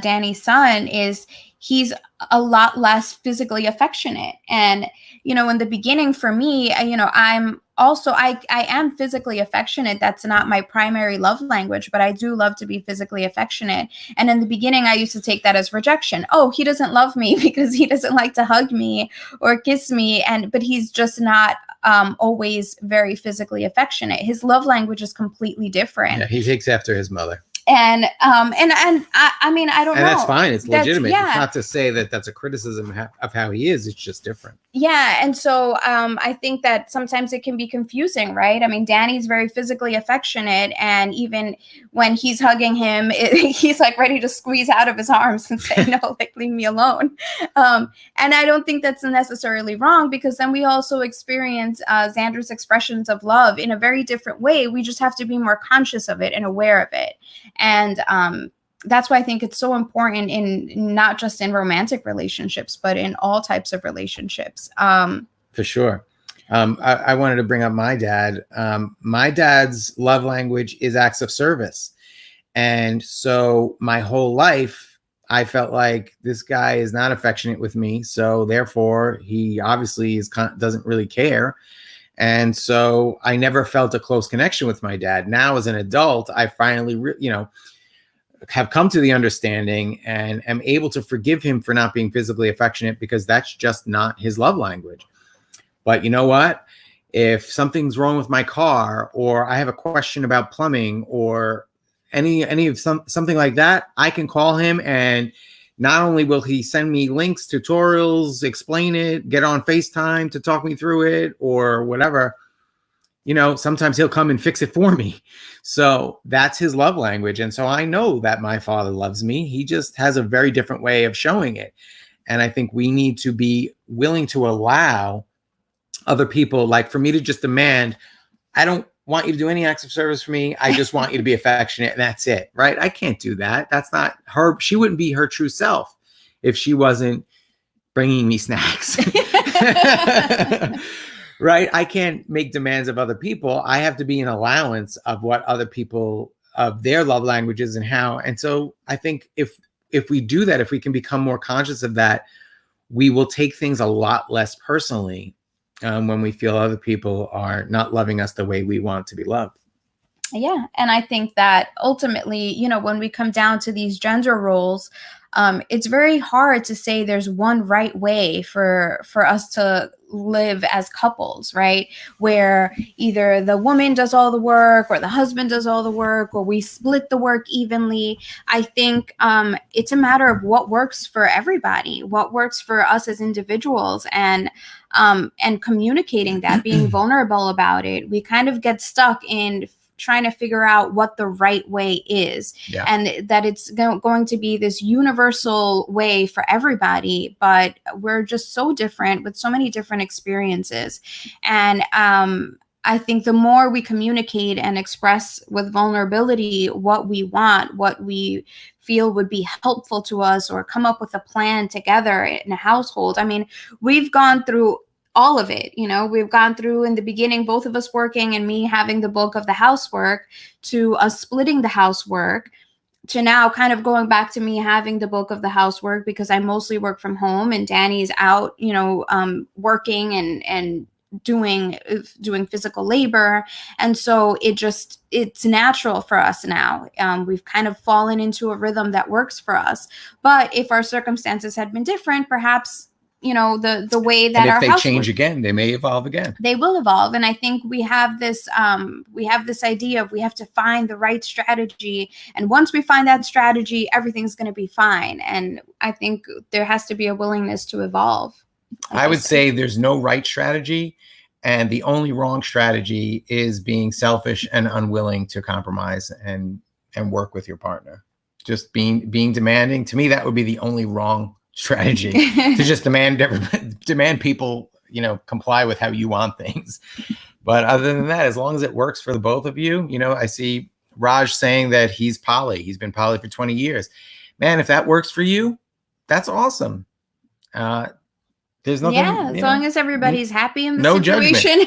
Danny's son, is he's a lot less physically affectionate. And, in the beginning for me, I'm also, I am physically affectionate. That's not my primary love language, but I do love to be physically affectionate. And in the beginning, I used to take that as rejection. Oh, he doesn't love me because he doesn't like to hug me or kiss me. But he's just not always very physically affectionate. His love language is completely different. Yeah, he takes after his mother. And I mean, I don't know. And that's fine. It's legitimate. It's not to say that that's a criticism of how he is. It's just different. Yeah. And so I think that sometimes it can be confusing, right? I mean, Danny's very physically affectionate. And even when he's hugging him, he's like ready to squeeze out of his arms and say, no, like, leave me alone. And I don't think that's necessarily wrong, because then we also experience Xander's expressions of love in a very different way. We just have to be more conscious of it and aware of it. And that's why I think it's so important in not just in romantic relationships, but in all types of relationships. For sure. I wanted to bring up my dad. My dad's love language is acts of service. And so my whole life, I felt like this guy is not affectionate with me. So therefore, he obviously doesn't really care. And so I never felt a close connection with my dad. Now, as an adult, I finally, have come to the understanding and am able to forgive him for not being physically affectionate, because that's just not his love language. But you know what? If something's wrong with my car, or I have a question about plumbing, or any of something like that, I can call him, and not only will he send me links, tutorials, explain it, get on FaceTime to talk me through it or whatever, sometimes he'll come and fix it for me. So that's his love language. And so I know that my father loves me. He just has a very different way of showing it. And I think we need to be willing to allow other people, like for me to just demand, I don't want you to do any acts of service for me. I just want you to be affectionate and that's it. Right. I can't do that. That's not her. She wouldn't be her true self if she wasn't bringing me snacks. Right. I can't make demands of other people. I have to be an allowance of what other people, of their love languages and how. And so I think if we do that, if we can become more conscious of that, we will take things a lot less personally when we feel other people are not loving us the way we want to be loved. Yeah. And I think that ultimately, when we come down to these gender roles, it's very hard to say there's one right way for us to live as couples, right? Where either the woman does all the work or the husband does all the work, or we split the work evenly. I think it's a matter of what works for everybody, what works for us as individuals, and communicating that, being vulnerable about it. We kind of get stuck in trying to figure out what the right way is, and that it's going to be this universal way for everybody, but we're just so different with so many different experiences. And I think the more we communicate and express with vulnerability what we want, what we feel would be helpful to us, or come up with a plan together in a household. I mean, we've gone through all of it. We've gone through, in the beginning, both of us working and me having the bulk of the housework, to us splitting the housework, to now kind of going back to me having the bulk of the housework because I mostly work from home and Danny's out, working and doing physical labor. And so it's natural for us now. We've kind of fallen into a rhythm that works for us. But if our circumstances had been different, perhaps the way that our house change again, they may evolve again. They will evolve. And I think we have this idea of we have to find the right strategy. And once we find that strategy, everything's going to be fine. And I think there has to be a willingness to evolve. I would say there's no right strategy. And the only wrong strategy is being selfish and unwilling to compromise and work with your partner. Just being demanding. To me, that would be the only wrong strategy, to just demand people, comply with how you want things. But other than that, as long as it works for the both of you, I see Raj saying that he's poly. He's been poly for 20 years. Man, if that works for you, that's awesome. There's nothing. Yeah, as long as everybody's happy in the situation.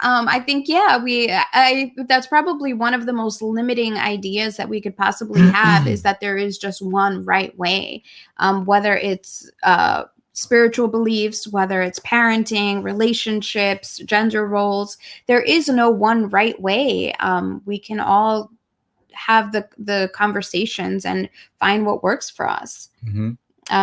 I think, that's probably one of the most limiting ideas that we could possibly have, is that there is just one right way, whether it's spiritual beliefs, whether it's parenting, relationships, gender roles. There is no one right way. We can all have the conversations and find what works for us. Mm-hmm.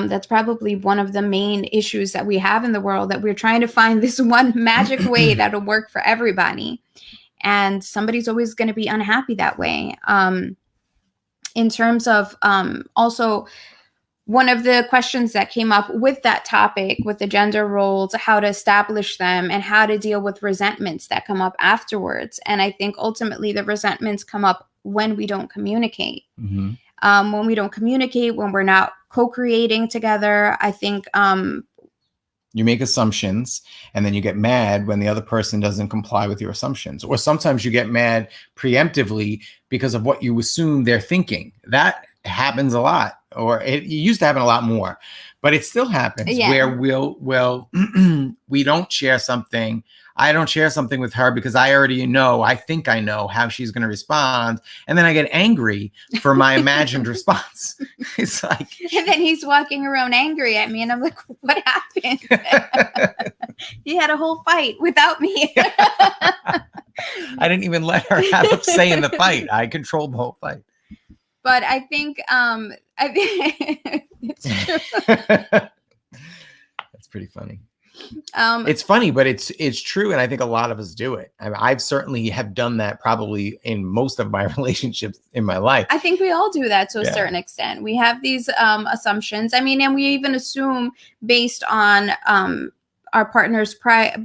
That's probably one of the main issues that we have in the world, that we're trying to find this one magic way that'll work for everybody. And somebody's always going to be unhappy that way. In terms of also, one of the questions that came up with that topic, with the gender roles, how to establish them and how to deal with resentments that come up afterwards. And I think ultimately the resentments come up when we don't communicate. Mm-hmm. When we don't communicate, when we're not co-creating together, I think you make assumptions and then you get mad when the other person doesn't comply with your assumptions. Or sometimes you get mad preemptively because of what you assume they're thinking. That happens a lot, or it used to happen a lot more, but it still happens where we don't share something. I don't share something with her because I think I know how she's going to respond. And then I get angry for my imagined response. It's like, and then he's walking around angry at me and I'm like, what happened? He had a whole fight without me. I didn't even let her have a say in the fight. I controlled the whole fight. But I think it's true. That's pretty funny. It's funny, but it's true. And I think a lot of us do it. I've certainly have done that probably in most of my relationships in my life. I think we all do that to a certain extent. We have these assumptions. I mean, and we even assume based on our partner's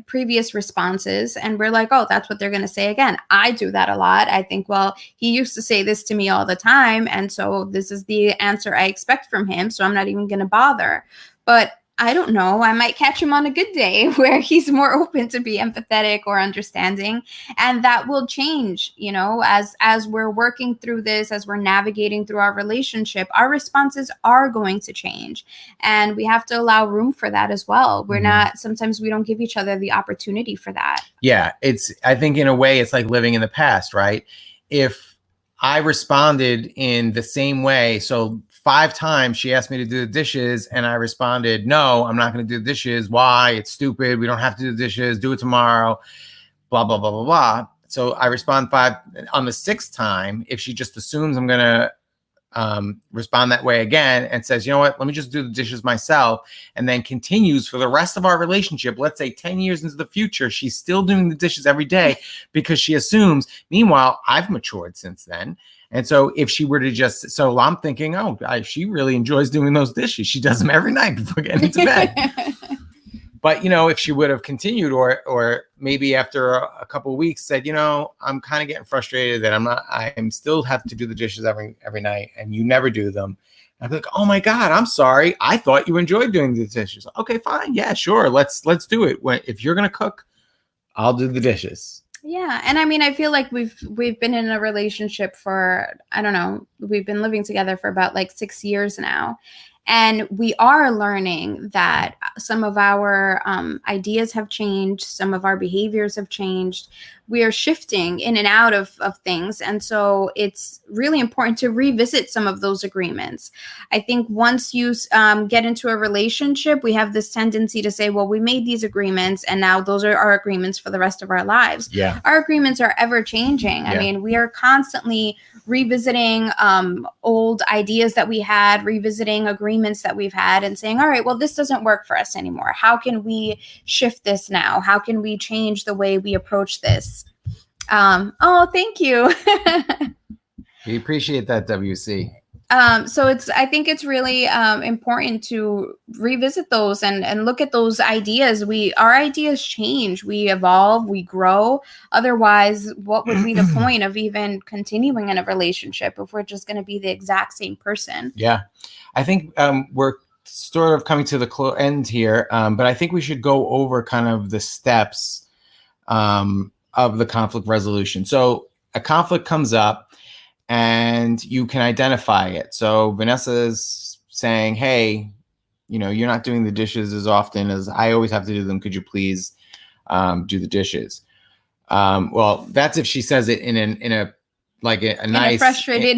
previous responses, and we're like, oh, that's what they're going to say again. I do that a lot. I think, well, he used to say this to me all the time, and so this is the answer I expect from him, so I'm not even going to bother. But I don't know, I might catch him on a good day where he's more open to be empathetic or understanding. And that will change, you know, as we're working through this, as we're navigating through our relationship, our responses are going to change. And we have to allow room for that as well. We're not, sometimes we don't give each other the opportunity for that. Yeah. I think in a way it's like living in the past, right? If I responded in the same way, so 5 times she asked me to do the dishes and I responded, no, I'm not going to do the dishes. Why? It's stupid. We don't have to do the dishes. Do it tomorrow. Blah, blah, blah, blah, blah. So I respond 5. On the 6th time, if she just assumes I'm going to respond that way again and says, you know what, let me just do the dishes myself, and then continues for the rest of our relationship, let's say 10 years into the future, she's still doing the dishes every day because she assumes. Meanwhile, I've matured since then. And so if she were to just, so I'm thinking, oh, she really enjoys doing those dishes. She does them every night before getting into bed. But, you know, if she would have continued or maybe after a couple of weeks said, you know, I'm kind of getting frustrated that I'm still have to do the dishes every night and you never do them. I'd be like, oh my God, I'm sorry. I thought you enjoyed doing the dishes. Okay, fine. Yeah, sure. Let's do it. If you're going to cook, I'll do the dishes. Yeah. And I mean, I feel like we've been in a relationship for, I don't know, we've been living together for about like 6 years now. And we are learning that some of our ideas have changed. Some of our behaviors have changed. We are shifting in and out of things. And so it's really important to revisit some of those agreements. I think once you get into a relationship, we have this tendency to say, well, we made these agreements and now those are our agreements for the rest of our lives. Yeah. Our agreements are ever changing. I mean, we are constantly revisiting old ideas that we had, revisiting agreements that we've had and saying, all right, well, this doesn't work for us anymore. How can we shift this now? How can we change the way we approach this? Oh, thank you. We appreciate that, WC. So I think it's really important to revisit those and look at those ideas. Our ideas change, we evolve, we grow. Otherwise, what would be the point of even continuing in a relationship if we're just going to be the exact same person? Yeah, I think we're sort of coming to the end here, but I think we should go over kind of the steps of the conflict resolution. So a conflict comes up and you can identify it. So Vanessa is saying, hey, you know, you're not doing the dishes as often as I always have to do them. Could you please do the dishes? Well, that's if she says it in a nice, frustrated.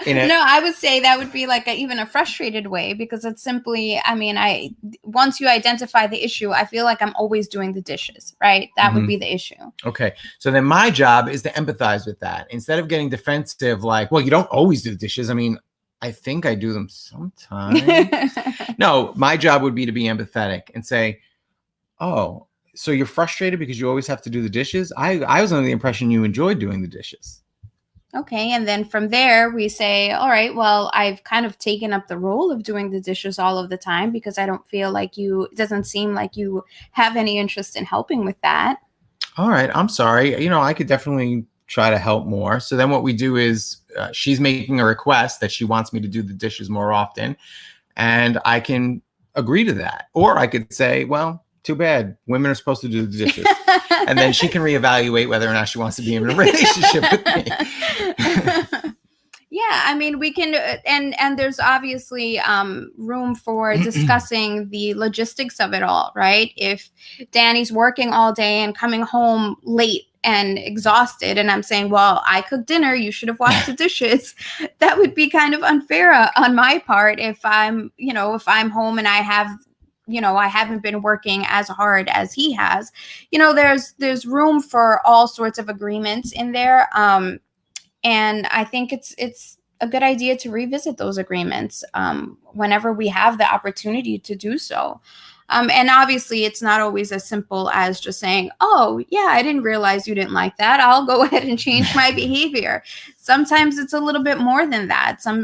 No, I would say that would be like even a frustrated way, because it's simply, I mean, once you identify the issue, I feel like I'm always doing the dishes, right? That would be the issue. Okay. So then my job is to empathize with that instead of getting defensive, like, well, you don't always do the dishes. I mean, I think I do them sometimes. No, my job would be to be empathetic and say, oh, so you're frustrated because you always have to do the dishes? I was under the impression you enjoyed doing the dishes. Okay. And then from there, we say, all right, well, I've kind of taken up the role of doing the dishes all of the time because I don't feel like it doesn't seem like you have any interest in helping with that. All right. I'm sorry. You know, I could definitely try to help more. So then what we do is she's making a request that she wants me to do the dishes more often. And I can agree to that. Or I could say, well, too bad. Women are supposed to do the dishes. And then she can reevaluate whether or not she wants to be in a relationship with me. Yeah, I mean, we can, and there's obviously room for discussing the logistics of it all, right? If Danny's working all day and coming home late and exhausted, and I'm saying, well, I cooked dinner, you should have washed the dishes, that would be kind of unfair on my part if I'm home and I haven't been working as hard as he has. You know, there's room for all sorts of agreements in there. And I think it's a good idea to revisit those agreements whenever we have the opportunity to do so. And obviously, it's not always as simple as just saying, oh, yeah, I didn't realize you didn't like that. I'll go ahead and change my behavior. Sometimes it's a little bit more than that. So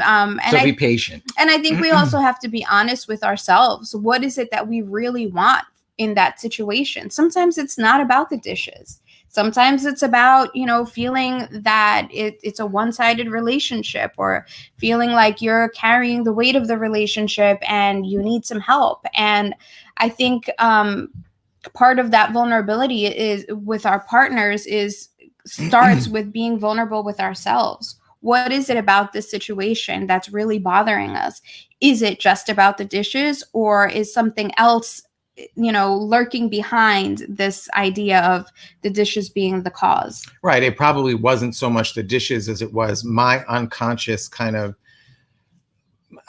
be patient. And I think we also have to be honest with ourselves. What is it that we really want in that situation. Sometimes it's not about the dishes. Sometimes it's about, feeling that it's a one-sided relationship, or feeling like you're carrying the weight of the relationship and you need some help. And I think part of that vulnerability is with our partners starts with being vulnerable with ourselves. What is it about this situation that's really bothering us? Is it just about the dishes, or is something else, lurking behind this idea of the dishes being the cause? Right. It probably wasn't so much the dishes as it was my unconscious kind of,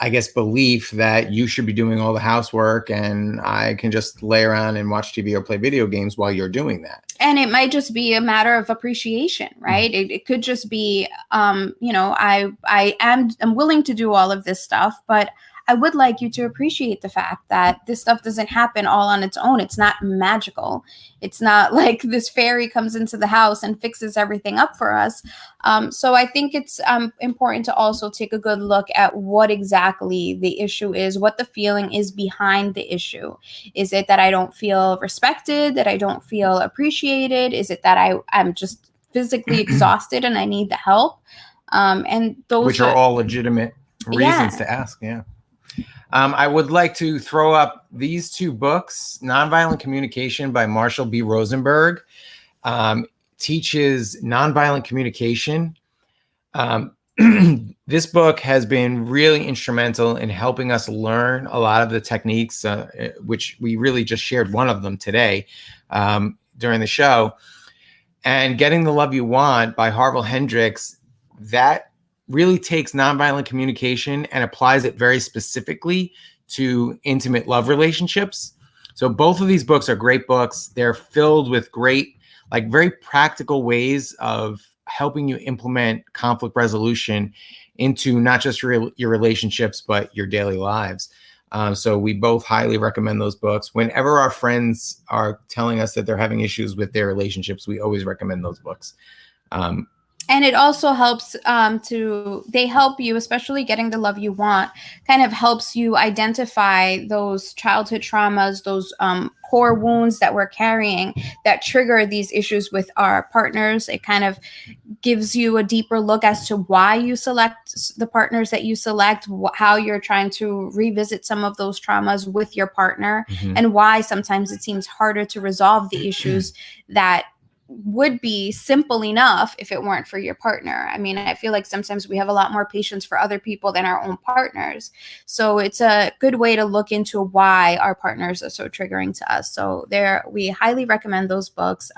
I guess, belief that you should be doing all the housework and I can just lay around and watch TV or play video games while you're doing that. And it might just be a matter of appreciation, right? Mm-hmm. It could just be, I'm willing to do all of this stuff, but I would like you to appreciate the fact that this stuff doesn't happen all on its own. It's not magical. It's not like this fairy comes into the house and fixes everything up for us. So I think it's important to also take a good look at what exactly the issue is, what the feeling is behind the issue. Is it that I don't feel respected, that I don't feel appreciated? Is it that I'm just physically exhausted and I need the help? And those, which are all legitimate reasons to ask. Yeah. I would like to throw up these two books. Nonviolent Communication by Marshall B. Rosenberg teaches nonviolent communication. This book has been really instrumental in helping us learn a lot of the techniques, which we really just shared one of them today during the show. And Getting the Love You Want by Harville Hendrix, that really takes nonviolent communication and applies it very specifically to intimate love relationships. So both of these books are great books. They're filled with great, like very practical ways of helping you implement conflict resolution into not just your relationships, but your daily lives. So we both highly recommend those books. Whenever our friends are telling us that they're having issues with their relationships, we always recommend those books. And it also helps they help you, especially Getting the Love You Want, kind of helps you identify those childhood traumas, those core wounds that we're carrying that trigger these issues with our partners. It kind of gives you a deeper look as to why you select the partners that you select, how you're trying to revisit some of those traumas with your partner, and why sometimes it seems harder to resolve the issues that would be simple enough if it weren't for your partner. I mean, I feel like sometimes we have a lot more patience for other people than our own partners. So it's a good way to look into why our partners are so triggering to us. So we highly recommend those books.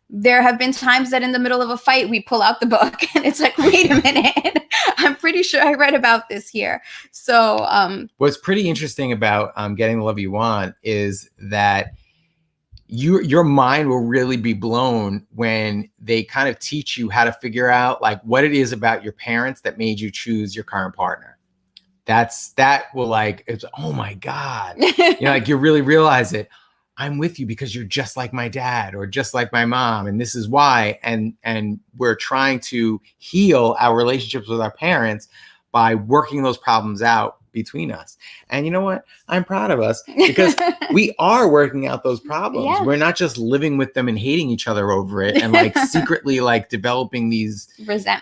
There have been times that in the middle of a fight, we pull out the book and it's like, wait a minute, I'm pretty sure I read about this here. So what's pretty interesting about Getting the Love You Want is that your mind will really be blown when they kind of teach you how to figure out like what it is about your parents that made you choose your current partner. That will like, it's, oh my God, like you really realize it. I'm with you because you're just like my dad or just like my mom. And this is why. And we're trying to heal our relationships with our parents by working those problems out between us. And you know what? I'm proud of us because we are working out those problems. Yeah. We're not just living with them and hating each other over it and like secretly like developing these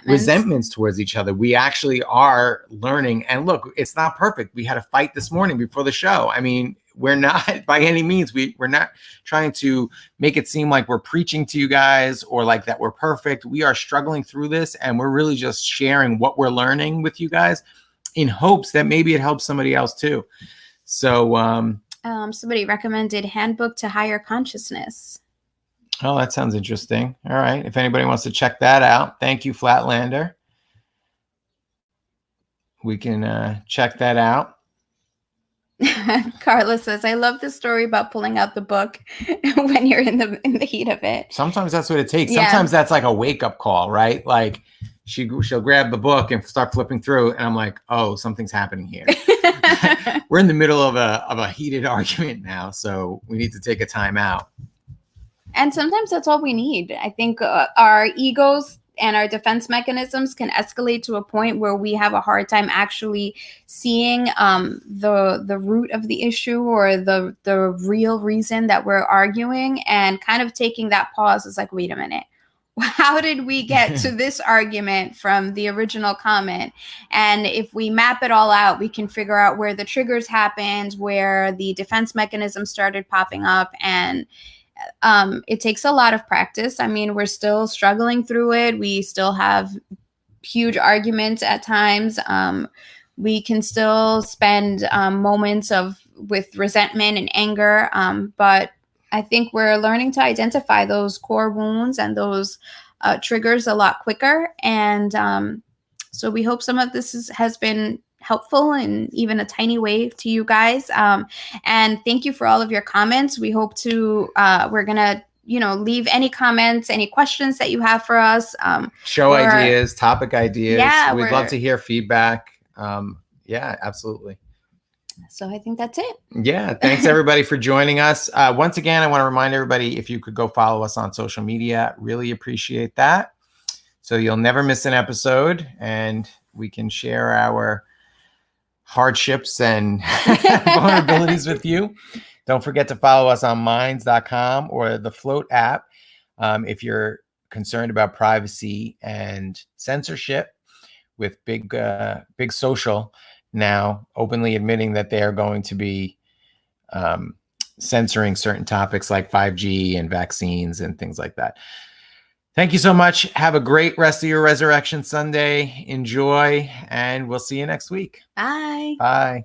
resentments towards each other. We actually are learning. And look, it's not perfect. We had a fight this morning before the show. I mean, we're not by any means, we're not trying to make it seem like we're preaching to you guys or like that we're perfect. We are struggling through this and we're really just sharing what we're learning with you guys in hopes that maybe it helps somebody else too. So somebody recommended Handbook to Higher Consciousness. Oh, that sounds interesting. All right. If anybody wants to check that out, thank you, Flatlander. We can check that out. Carla says, I love the story about pulling out the book when you're in the heat of it. Sometimes that's what it takes. Yeah. Sometimes that's like a wake-up call, right? Like she'll grab the book and start flipping through, and I'm like, oh, something's happening here. We're in the middle of a heated argument now, so we need to take a time out. And sometimes that's all we need. I think our egos our defense mechanisms can escalate to a point where we have a hard time actually seeing the root of the issue or the real reason that we're arguing, and kind of taking that pause is like, wait a minute, how did we get to this argument from the original comment? And if we map it all out, we can figure out where the triggers happened, where the defense mechanism started popping up. And it takes a lot of practice. I mean, we're still struggling through it. We still have huge arguments at times. We can still spend moments with resentment and anger, but I think we're learning to identify those core wounds and those triggers a lot quicker. And so we hope some of this has been helpful in even a tiny way to you guys. And thank you for all of your comments. We hope to, we're going to, leave any comments, any questions that you have for us. Show ideas, topic ideas. Yeah, we'd love to hear feedback. Yeah, absolutely. So I think that's it. Yeah. Thanks everybody for joining us. Once again, I want to remind everybody, if you could go follow us on social media, really appreciate that. So you'll never miss an episode, and we can share our hardships and vulnerabilities with you. Don't forget to follow us on minds.com or the Float app. If you're concerned about privacy and censorship, with big social now openly admitting that they are going to be censoring certain topics like 5G and vaccines and things like that. Thank you so much. Have a great rest of your Resurrection Sunday. Enjoy, and we'll see you next week. Bye. Bye.